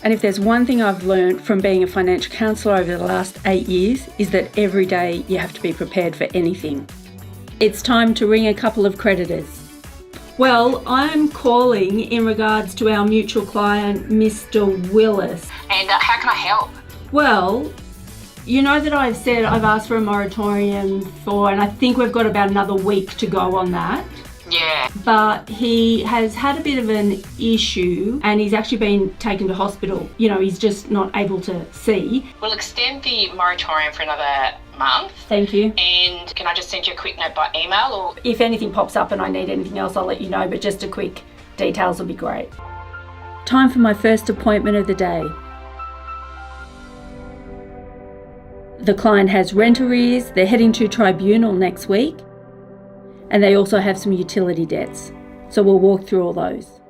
And if there's one thing I've learned from being a financial counsellor over the last 8 years is that every day you have to be prepared for anything. It's time to ring a couple of creditors. Well, I'm calling in regards to our mutual client, Mr. Willis. And how can I help? Well, you know that I've said I've asked for a moratorium and I think we've got about another week to go on that. Yeah. But he has had a bit of an issue and he's actually been taken to hospital. You know, he's just not able to see. We'll extend the moratorium for another month. Thank you. And can I just send you a quick note by email or? If anything pops up and I need anything else, I'll let you know, but just a quick details will be great. Time for my first appointment of the day. The client has rent arrears, they're heading to tribunal next week, and they also have some utility debts. So we'll walk through all those.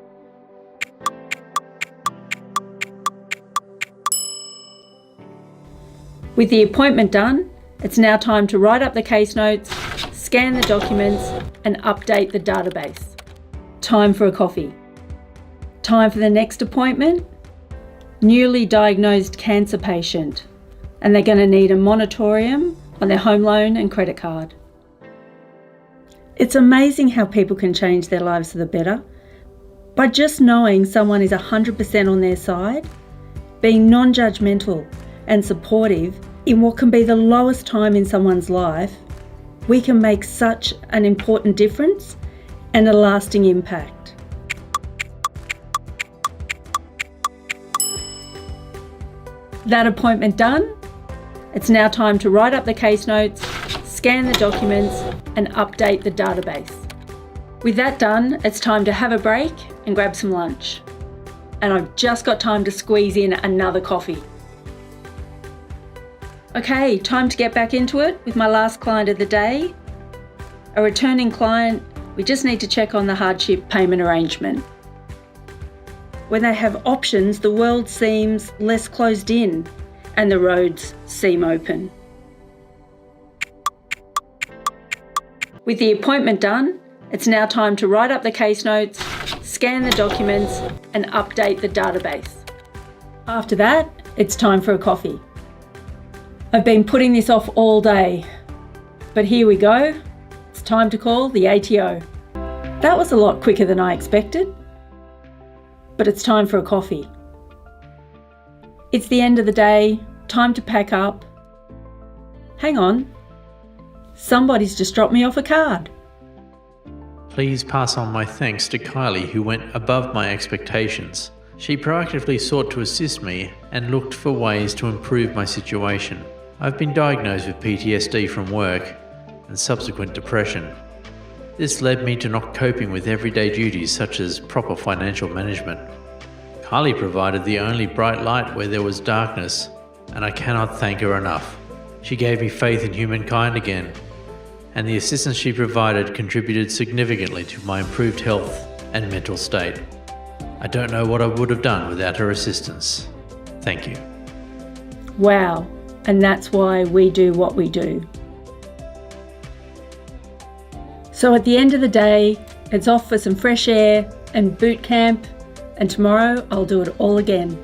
With the appointment done, it's now time to write up the case notes, scan the documents, and update the database. Time for a coffee. Time for the next appointment. Newly diagnosed cancer patient, and they're going to need a moratorium on their home loan and credit card. It's amazing how people can change their lives for the better by just knowing someone is 100% on their side, being non-judgmental and supportive in what can be the lowest time in someone's life. We can make such an important difference and a lasting impact. That appointment done, it's now time to write up the case notes, scan the documents, and update the database. With that done, it's time to have a break and grab some lunch. And I've just got time to squeeze in another coffee. Okay, time to get back into it with my last client of the day. A returning client, we just need to check on the hardship payment arrangement. When they have options, the world seems less closed in and the roads seem open. With the appointment done, it's now time to write up the case notes, scan the documents, and update the database. After that, it's time for a coffee. I've been putting this off all day, but here we go. It's time to call the ATO. That was a lot quicker than I expected, but it's time for a coffee. It's the end of the day, time to pack up. Hang on. Somebody's just dropped me off a card. Please pass on my thanks to Kylie, who went above my expectations. She proactively sought to assist me and looked for ways to improve my situation. I've been diagnosed with PTSD from work and subsequent depression. This led me to not coping with everyday duties such as proper financial management. Kylie provided the only bright light where there was darkness, and I cannot thank her enough. She gave me faith in humankind again, and the assistance she provided contributed significantly to my improved health and mental state. I don't know what I would have done without her assistance. Thank you. Wow, and that's why we do what we do. So at the end of the day, it's off for some fresh air and boot camp, and tomorrow I'll do it all again.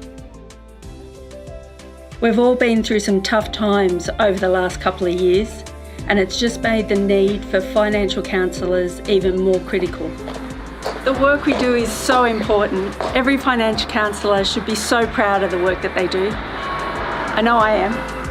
We've all been through some tough times over the last couple of years, and it's just made the need for financial counsellors even more critical. The work we do is so important. Every financial counsellor should be so proud of the work that they do. I know I am.